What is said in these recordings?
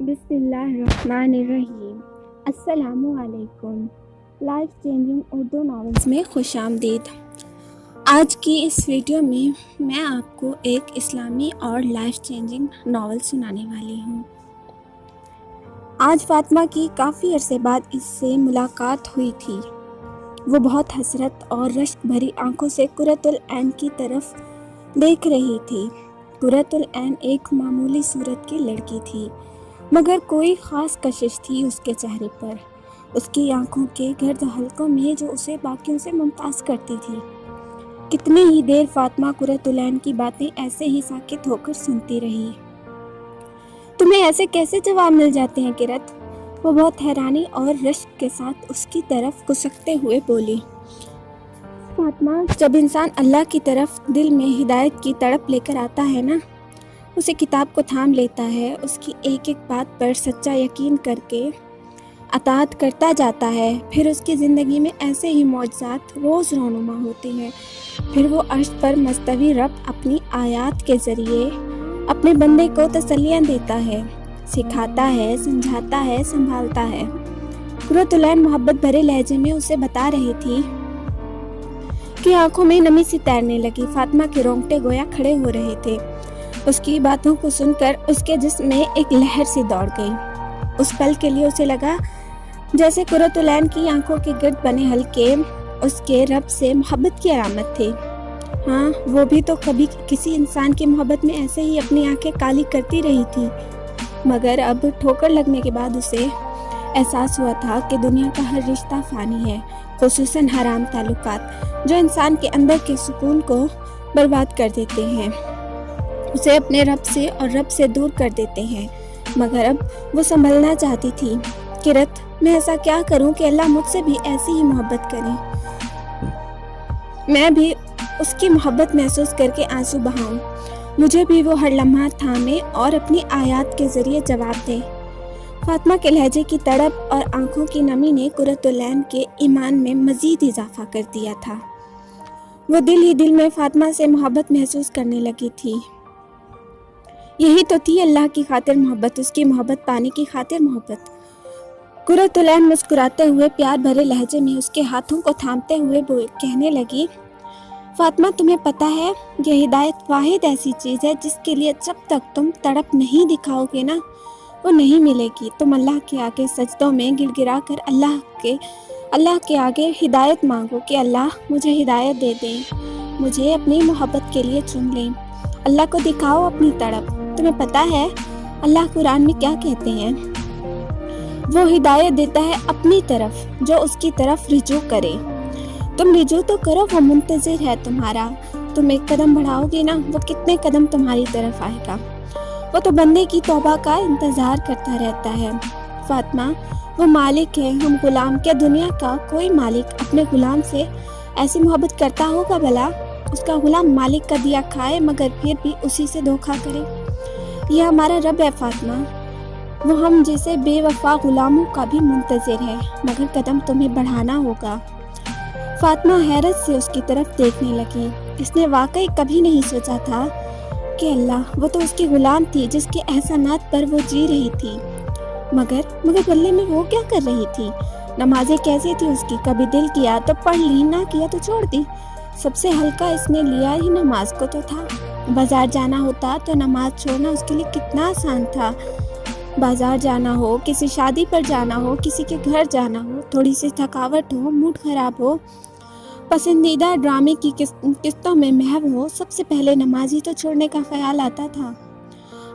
बिस्मिल्लाहिर्रहमानिर्रहीम। अस्सलामुअलैकुम। Life changing Urdu novels में खुश आमदीद। आज की इस वीडियो में मैं आपको एक इस्लामी और लाइफ चेंजिंग नॉवेल सुनाने वाली हूँ। आज फातिमा की काफ़ी अरसे बाद इससे मुलाकात हुई थी। वो बहुत हसरत और रश्क भरी आंखों से कुर्रतुल ऐन की तरफ देख रही थी। कुर्रतुल ऐन एक मामूली सूरत की लड़की थी, मगर कोई ख़ास कशिश थी उसके चेहरे पर, उसकी आंखों के गर्द हलकों में जो उसे बाकियों से मुमताज़ करती थी। कितनी ही देर फातिमा कुर्रतुल ऐन की बातें ऐसे ही साकित होकर सुनती रही। तुम्हें ऐसे कैसे जवाब मिल जाते हैं किरत? वो बहुत हैरानी और रश्क के साथ उसकी तरफ घुसकते हुए बोली। फातिमा, जब इंसान अल्लाह की तरफ दिल में हिदायत की तड़प लेकर आता है ना, उसे किताब को थाम लेता है, उसकी एक एक बात पर सच्चा यकीन करके अताअत करता जाता है, फिर उसकी ज़िंदगी में ऐसे ही मौजज़ात रोज़ रोनुमा होती हैं। फिर वो अर्श पर मस्तवी रब अपनी आयात के ज़रिए अपने बंदे को तसल्लियाँ देता है, सिखाता है, समझाता है, संभालता है। कुर्रतुल ऐन मोहब्बत भरे लहजे में उसे बता रही थी कि आंखों में नमी सी तैरने लगी। फातिमा के रोंगटे गोया खड़े हो रहे थे। उसकी बातों को सुनकर उसके जिस्म में एक लहर सी दौड़ गई। उस पल के लिए उसे लगा जैसे कुर्रतुल ऐन की आंखों के गिर्द बने हल्के उसके रब से मोहब्बत की अलामत थे। हाँ, वो भी तो कभी किसी इंसान की मोहब्बत में ऐसे ही अपनी आंखें काली करती रही थी, मगर अब ठोकर लगने के बाद उसे एहसास हुआ था कि दुनिया का हर रिश्ता फ़ानी है, खुसूसन हराम ताल्लुकात जो इंसान के अंदर के सुकून को बर्बाद कर देते हैं, उसे अपने रब से और रब से दूर कर देते हैं। मगर अब वो संभलना चाहती थी। किरत, मैं ऐसा क्या करूं कि अल्लाह मुझसे भी ऐसी ही मोहब्बत करे, मैं भी उसकी मोहब्बत महसूस करके आंसू बहाऊं, मुझे भी वो हर लम्हा थामे और अपनी आयात के ज़रिए जवाब दे। फातिमा के लहजे की तड़प और आंखों की नमी ने कुर्रतुल ऐन के ईमान में मज़ीद इजाफा कर दिया था। वो दिल ही दिल में फातिमा से मोहब्बत महसूस करने लगी थी। यही तो थी अल्लाह की खातिर मोहब्बत, उसकी मोहब्बत पाने की खातिर मोहब्बत। कुर्रतुल ऐन मुस्कुराते हुए प्यार भरे लहजे में उसके हाथों को थामते हुए कहने लगी, फातिमा, तुम्हें पता है यह हिदायत वाहिद ऐसी चीज़ है जिसके लिए जब तक तुम तड़प नहीं दिखाओगे ना, वो नहीं मिलेगी। तुम अल्लाह के आगे सजदों में गिड़गिड़ा कर अल्लाह के आगे हिदायत मांगो कि अल्लाह मुझे हिदायत दे दें, मुझे अपनी मोहब्बत के लिए चुन लें। अल्लाह को दिखाओ अपनी तड़प। तुम्हें पता है अल्लाह कुरान में क्या कहते हैं? वो हिदायत देता है अपनी तरफ जो उसकी तरफ रिजू करे। तुम रिजू तो करो, वो मुंतज़िर है तुम्हारा। तुम एक कदम बढ़ाओगे ना, वो कितने कदम तुम्हारी तरफ आएगा। वो तो बंदे की तौबा का इंतज़ार करता रहता है। फातिमा, वो मालिक है, हम गुलाम। क्या दुनिया का कोई मालिक अपने गुलाम से ऐसी मोहब्बत करता होगा भला? उसका गुलाम मालिक का दिया खाए मगर फिर भी उसी से धोखा करे। यह हमारा रब है फातिमा, वो हम जैसे बेवफा गुलामों का भी मुंतज़िर है, मगर कदम तुम्हें बढ़ाना होगा। फातिमा हैरत से उसकी तरफ देखने लगी। इसने वाकई कभी नहीं सोचा था कि अल्लाह वो तो उसकी गुलाम थी जिसके एहसानात पर वो जी रही थी, मगर बदले में वो क्या कर रही थी? नमाजें कैसी थी उसकी? कभी दिल किया तो पढ़ ली, ना किया तो छोड़ दी। सबसे हल्का इसने लिया ही नमाज को तो था। बाजार जाना होता तो नमाज छोड़ना उसके लिए कितना आसान था। बाजार जाना हो, किसी शादी पर जाना हो, किसी के घर जाना हो, थोड़ी सी थकावट हो, मूड खराब हो, पसंदीदा ड्रामे की किस्तों में महव हो, सबसे पहले नमाज ही तो छोड़ने का ख्याल आता था।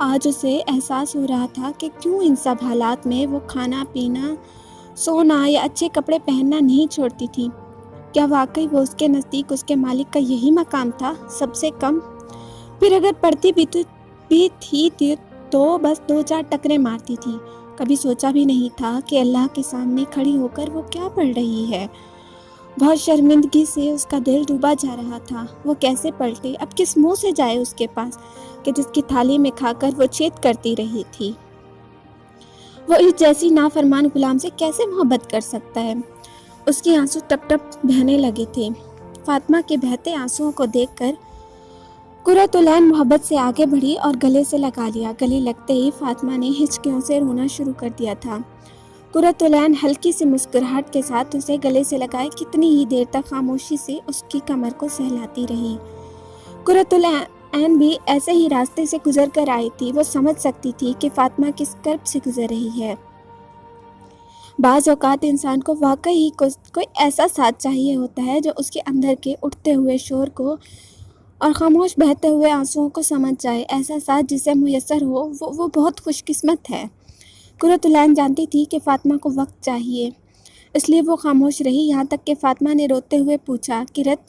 आज उसे एहसास हो रहा था कि क्यों इन सब हालात में वो खाना पीना, सोना या अच्छे कपड़े पहनना नहीं छोड़ती थी। क्या वाकई वो उसके नज़दीक उसके मालिक का यही मकाम था, सबसे कम? फिर अगर पढ़ती भी थी तो बस 2-4 टकरे मारती थी। कभी सोचा भी नहीं था कि अल्लाह के सामने खड़ी होकर वो क्या पढ़ रही है। बहुत शर्मिंदगी से उसका दिल डूबा जा रहा था। वो कैसे पलटे, अब किस मुंह से जाए उसके पास कि जिसकी थाली में खाकर वो छेद करती रही थी। वो इस जैसी नाफरमान गुलाम से कैसे मोहब्बत कर सकता है? उसके आंसू टप टप बहने लगे थे। फातिमा के बहते आंसुओं को देखकर कुर्रत उलैन मोहब्बत से आगे बढ़ी और गले से लगा लिया। गले लगते ही फातिमा ने हिचकियों से रोना शुरू कर दिया था। कुर्रत उलैन हल्की सी मुस्कुराहट के साथ उसे गले से लगाए कितनी ही देर तक खामोशी से उसकी कमर को सहलाती रही। कुर्रत उलैन भी ऐसे ही रास्ते से गुजर कर आई थी। वो समझ सकती थी कि फातिमा किस कर्ब से गुजर रही है। बाज़ औक़ात इंसान को वाकई ही कोई ऐसा साथ चाहिए होता है जो उसके अंदर के उठते हुए शोर को और खामोश बहते हुए आंसुओं को समझ जाए। ऐसा साथ जिसे मुयस्सर हो वो बहुत खुशकिस्मत है। कुर्रत उलैन जानती थी कि फातिमा को वक्त चाहिए, इसलिए वो खामोश रही, यहाँ तक कि फातिमा ने रोते हुए पूछा, किरत,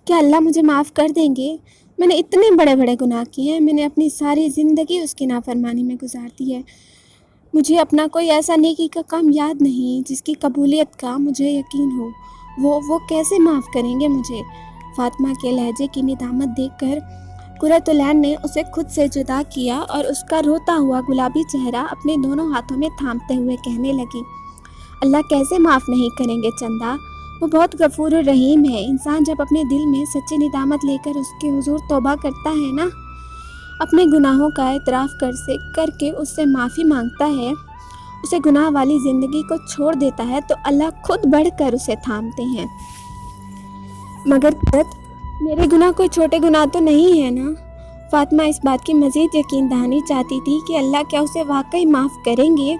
क्या अल्लाह मुझे माफ़ कर देंगे? मैंने इतने बड़े बड़े गुनाह किए हैं। मैंने अपनी सारी ज़िंदगी उसकी नाफरमानी में गुजार दी है। मुझे अपना कोई ऐसा नेकी का काम याद नहीं जिसकी कबूलियत का मुझे यकीन हो। वो कैसे माफ़ करेंगे मुझे? फातिमा के लहजे की निदामत देखकर कुर्रत उलैन ने उसे खुद से जुदा किया और उसका रोता हुआ गुलाबी चेहरा अपने दोनों हाथों में थामते हुए कहने लगी, अल्लाह कैसे माफ़ नहीं करेंगे चंदा? वो बहुत गफूर और रहीम है। इंसान जब अपने दिल में सच्ची निदामत लेकर उसके हुजूर तौबा करता है ना, अपने गुनाहों का एतराफ़ करके उससे माफ़ी मांगता है, उसे गुनाह वाली ज़िंदगी को छोड़ देता है, तो अल्लाह खुद बढ़कर उसे थामते हैं। मगर कुर्रत, मेरे गुनाह कोई छोटे गुनाह तो नहीं है ना? फातिमा इस बात की मज़ीद यकीन दहानी चाहती थी कि अल्लाह क्या उसे वाकई माफ़ करेंगे।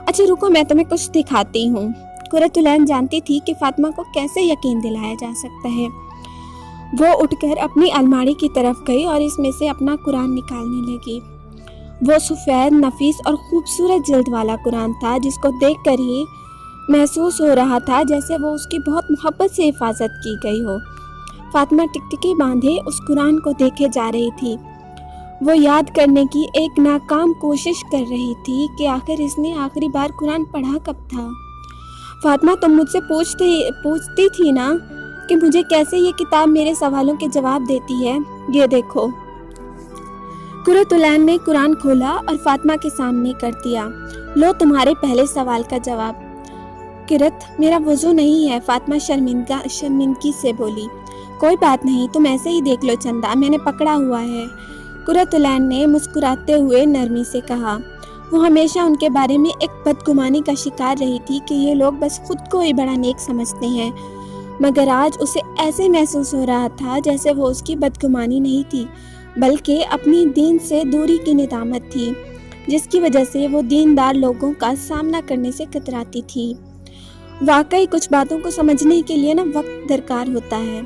अच्छा रुको, मैं तुम्हें कुछ दिखाती हूँ। कुर्रत उलैन जानती थी कि फातिमा को कैसे यकीन दिलाया जा सकता है। वो उठकर अपनी अलमारी की तरफ गई और इसमें से अपना कुरान निकालने लगी। वो सफ़ेद, नफीस और ख़ूबसूरत जिल्द वाला कुरान था, जिसको देखकर ही महसूस हो रहा था जैसे वो उसकी बहुत मोहब्बत से हिफाजत की गई हो। फातिमा टिकटिकी बांधे उस कुरान को देखे जा रही थी। वो याद करने की एक नाकाम कोशिश कर रही थी कि आखिर इसने आखिरी बार कुरान पढ़ा कब था। फातिमा, तुम मुझसे पूछती थी ना कि मुझे कैसे ये किताब मेरे सवालों के जवाब देती है। ये देखो। कुर्रत उलैन ने कुरान खोला और फातिमा के सामने कर दिया। लो तुम्हारे पहले सवाल का जवाब। किरत, मेरा वज़ू नहीं है, फातिमा शर्मिंदगी से बोली। कोई बात नहीं, तुम ऐसे ही देख लो चंदा, मैंने पकड़ा हुआ है, कुर्रत उलैन ने मुस्कुराते हुए नरमी से कहा। वो हमेशा उनके बारे में एक बदगुमानी का शिकार रही थी कि ये लोग बस खुद को ही बड़ा नेक समझते हैं, मगर आज उसे ऐसे महसूस हो रहा था जैसे वो उसकी बदगुमानी नहीं थी, बल्कि अपनी दीन से दूरी की निदामत थी, जिसकी वजह से वो दीनदार लोगों का सामना करने से कतराती थी। वाकई कुछ बातों को समझने के लिए ना वक्त दरकार होता है।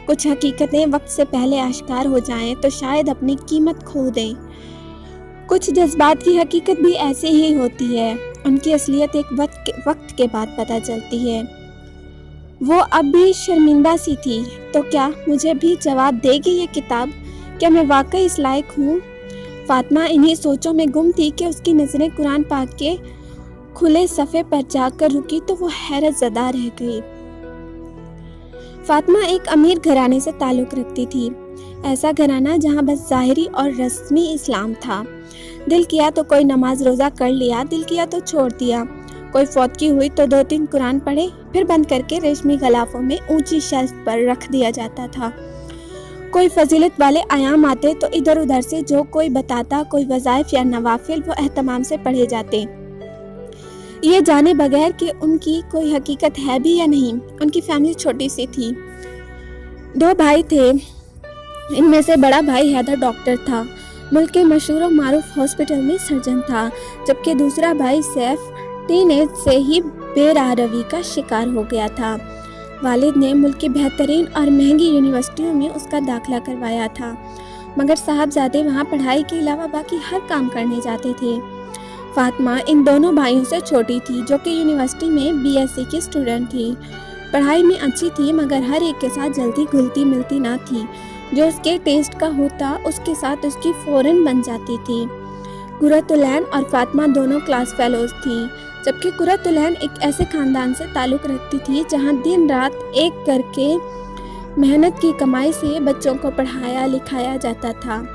कुछ हकीकतें वक्त से पहले आश्कार हो जाएं तो शायद अपनी कीमत खो दें। कुछ जज्बात की हकीकत भी ऐसे ही होती है, उनकी असलियत एक वक्त के बाद पता चलती है। वो अब भी शर्मिंदा सी थी। तो क्या मुझे भी जवाब देगी ये किताब? क्या मैं वाकई इस लायक हूँ? फातिमा इन्हीं सोचों में गुम थी कि उसकी नज़रें कुरान पाक के खुले सफ़े पर जाकर रुकी तो वो हैरत ज़दा रह गई। फातिमा एक अमीर घराने से ताल्लुक़ रखती थी, ऐसा घराना जहाँ बस ज़ाहिरी और रस्मी इस्लाम था। दिल किया तो कोई नमाज रोज़ा कर लिया, दिल किया तो छोड़ दिया। कोई फौतगी हुई तो 2-3 कुरान पढ़े, फिर बंद करके रेशमी गलाफों में ऊंची शेल्फ पर रख दिया जाता था। कोई फजीलत वाले आयाम आते तो इधर उधर से जो कोई बताता, कोई वज़ाइफ या नवाफिल, वो एहतमाम से पढ़े जाते, ये जाने बगैर कि उनकी कोई हकीकत है भी या नहीं। उनकी फैमिली छोटी सी थी, 2 भाई थे। इनमें से बड़ा भाई हैदर डॉक्टर था, मुल्क के मशहूर और मारूफ हॉस्पिटल में सर्जन था, जबकि दूसरा भाई सैफ टीनेज से ही बेराहरवी का शिकार हो गया था। वालिद ने मुल्क की बेहतरीन और महंगी यूनिवर्सिटियों में उसका दाखिला करवाया था, मगर साहबजादे वहाँ पढ़ाई के अलावा बाकी हर काम करने जाते थे। फातिमा इन दोनों भाइयों से छोटी थी, जो कि यूनिवर्सिटी में बीएससी की स्टूडेंट थी। पढ़ाई में अच्छी थी, मगर हर एक के साथ जल्दी घुलती मिलती ना थी। जो उसके टेस्ट का होता उसके साथ उसकी फ़ौरन बन जाती थी। कुर्रत उलैन और फातिमा दोनों क्लास फेलोज थी, जबकि कुर्रत उलैन एक ऐसे ख़ानदान से ताल्लुक़ रखती थी जहाँ दिन रात एक करके मेहनत की कमाई से बच्चों को पढ़ाया लिखाया जाता था।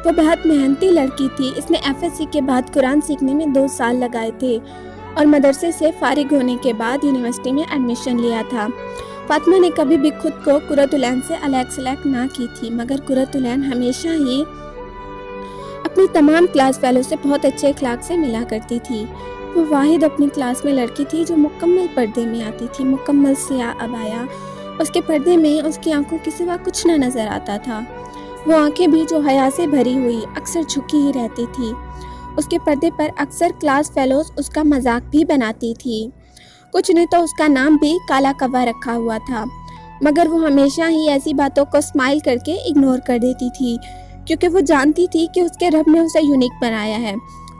वो बहुत मेहनती लड़की थी। इसने एफएससी के बाद कुरान सीखने में 2 साल लगाए थे और मदरसे से फारिग होने के बाद यूनिवर्सिटी में एडमिशन लिया था। फातिमा ने कभी भी खुद को कुर्रतुलैन से अलग सलग ना की थी, मगर कुर्रतुलैन हमेशा ही अपनी तमाम क्लास वालों से बहुत अच्छे अखलाक से मिला करती थी। वो वाहिद अपनी क्लास में लड़की थी जो मुकम्मल पर्दे में आती थी, मुकम्मल सियाह अबाया। उसके पर्दे में उसकी आंखों के सिवा कुछ न नज़र आता था। वो आंखें भी जो हया से भरी हुई अक्सर झुकी ही रहती थी। उसके पर्दे पर अक्सर क्लास फेलोज उसका मजाक भी बनाती थी। कुछ ने तो उसका नाम भी काला कव्वा रखा हुआ था, मगर वो हमेशा ही ऐसी बातों को स्माइल करके इग्नोर कर देती थी, क्योंकि वो जानती थी कि उसके रब ने उसे यूनिक बनाया है।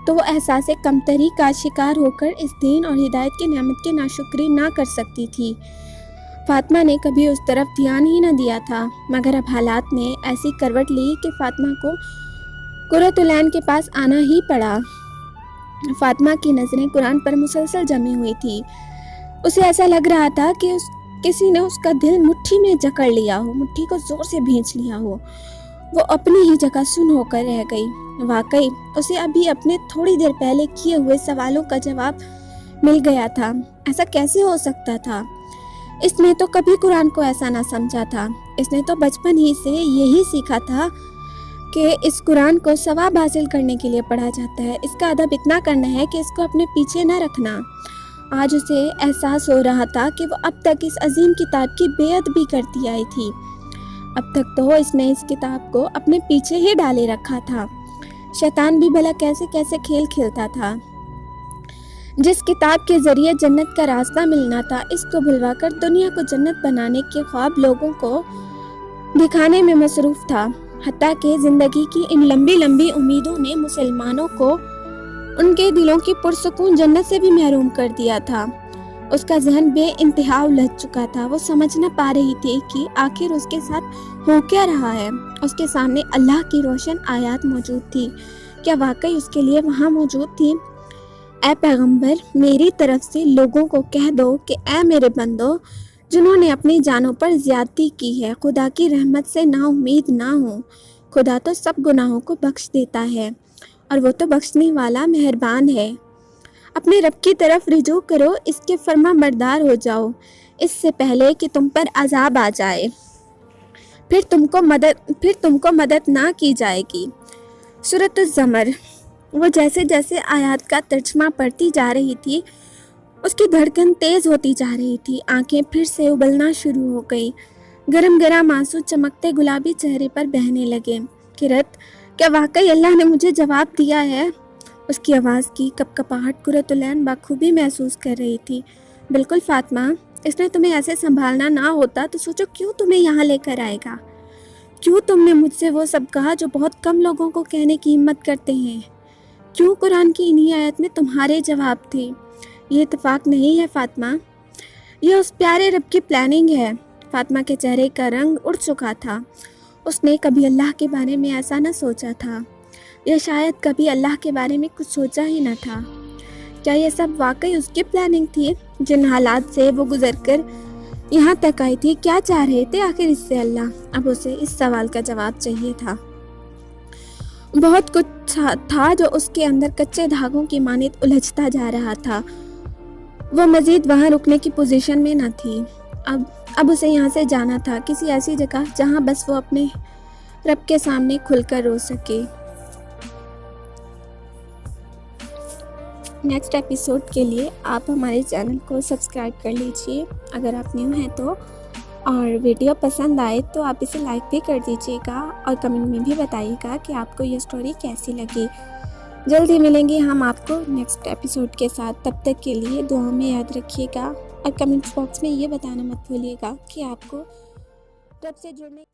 तो वो एहसास कमतरी का शिकार होकर इस दीन और हिदायत की नेमत की नाशुक्री ना कर सकती थी। फातिमा ने कभी उस तरफ ध्यान ही न दिया था, मगर अब हालात ने ऐसी करवट ली कि फातिमा को कुर्रतुलैन के पास आना ही पड़ा। फातिमा की नज़रें कुरान पर मुसलसल जमी हुई थी। उसे ऐसा लग रहा था कि किसी ने उसका दिल मुट्ठी में जकड़ लिया हो, मुट्ठी को जोर से भींच लिया हो। वो अपनी ही जगह सुन होकर रह गई। वाकई उसे अभी अपने थोड़ी देर पहले किए हुए सवालों का जवाब मिल गया था। ऐसा कैसे हो सकता था? इसने तो कभी कुरान को ऐसा ना समझा था। इसने तो बचपन ही से यही सीखा था कि इस कुरान को सवाब हासिल करने के लिए पढ़ा जाता है, इसका अदब इतना करना है कि इसको अपने पीछे न रखना। आज उसे एहसास हो रहा था कि वो अब तक इस अजीम किताब की बेअदबी करती आई थी। अब तक तो इसने इस किताब को अपने पीछे ही डाले रखा था। शैतान भी भला कैसे कैसे खेल खेलता था। जिस किताब के जरिए जन्नत का रास्ता मिलना था, इसको भुलवाकर दुनिया को जन्नत बनाने के ख्वाब लोगों को दिखाने में मसरूफ था। हत्ता कि जिंदगी की इन लंबी लंबी उम्मीदों ने मुसलमानों को उनके दिलों की पुरसुकून जन्नत से भी महरूम कर दिया था। उसका जहन बेइंतहा उलझ चुका था। वो समझ न पा रही थी कि आखिर उसके साथ हो क्या रहा है। उसके सामने अल्लाह की रोशन आयत मौजूद थी। क्या वाकई उसके लिए वहाँ मौजूद थी? ऐ पैगंबर, मेरी तरफ से लोगों को कह दो कि ऐ मेरे बंदो, जिन्होंने अपनी जानों पर ज्यादती की है, खुदा की रहमत से ना उम्मीद ना हो। खुदा तो सब गुनाहों को बख्श देता है और वो तो बख्शने वाला मेहरबान है। अपने रब की तरफ रुजू करो, इसके फर्मा बरदार हो जाओ, इससे पहले कि तुम पर अजाब आ जाए, फिर तुमको मदद ना की जाएगी। सूरत ज़मर। वो जैसे जैसे आयत का तर्जमा पढ़ती जा रही थी, उसकी धड़कन तेज़ होती जा रही थी। आंखें फिर से उबलना शुरू हो गई। गरम गरम आंसू चमकते गुलाबी चेहरे पर बहने लगे। किरत, क्या वाकई अल्लाह ने मुझे जवाब दिया है? उसकी आवाज़ की कपकपाहट कुर्रतुलैन बाखूबी महसूस कर रही थी। बिल्कुल फातिमा, इसने तुम्हें ऐसे संभालना ना होता तो सोचो क्यों तुम्हें यहाँ लेकर आएगा। क्यों तुमने मुझसे वो सब कहा जो बहुत कम लोगों को कहने की हिम्मत करते हैं? क्यों कुरान की इन्हीं आयत में तुम्हारे जवाब थे? ये इत्तेफाक नहीं है फातिमा, ये उस प्यारे रब की प्लानिंग है। फातिमा के चेहरे का रंग उड़ चुका था। उसने कभी अल्लाह के बारे में ऐसा न सोचा था, या शायद कभी अल्लाह के बारे में कुछ सोचा ही न था। क्या ये सब वाकई उसकी प्लानिंग थी? जिन हालात से वो गुजरकर यहाँ तक आई थी, क्या चाह रहे थे आखिर इससे अल्लाह? अब उसे इस सवाल का जवाब चाहिए था। बहुत कुछ था जो उसके अंदर कच्चे धागों की मानित उलझता जा रहा था। वो मजीद वहाँ रुकने की पोजीशन में न थी। अब उसे यहाँ से जाना था, किसी ऐसी जगह जहाँ बस वो अपने रब के सामने खुलकर रो सके। नेक्स्ट एपिसोड के लिए आप हमारे चैनल को सब्सक्राइब कर लीजिए अगर आप न्यू हैं तो, और वीडियो पसंद आए तो आप इसे लाइक भी कर दीजिएगा और कमेंट में भी बताइएगा कि आपको ये स्टोरी कैसी लगी। जल्दी मिलेंगे हम आपको नेक्स्ट एपिसोड के साथ। तब तक के लिए दुआ में याद रखिएगा और कमेंट्स बॉक्स में ये बताना मत भूलिएगा कि आपको रब से जुड़ने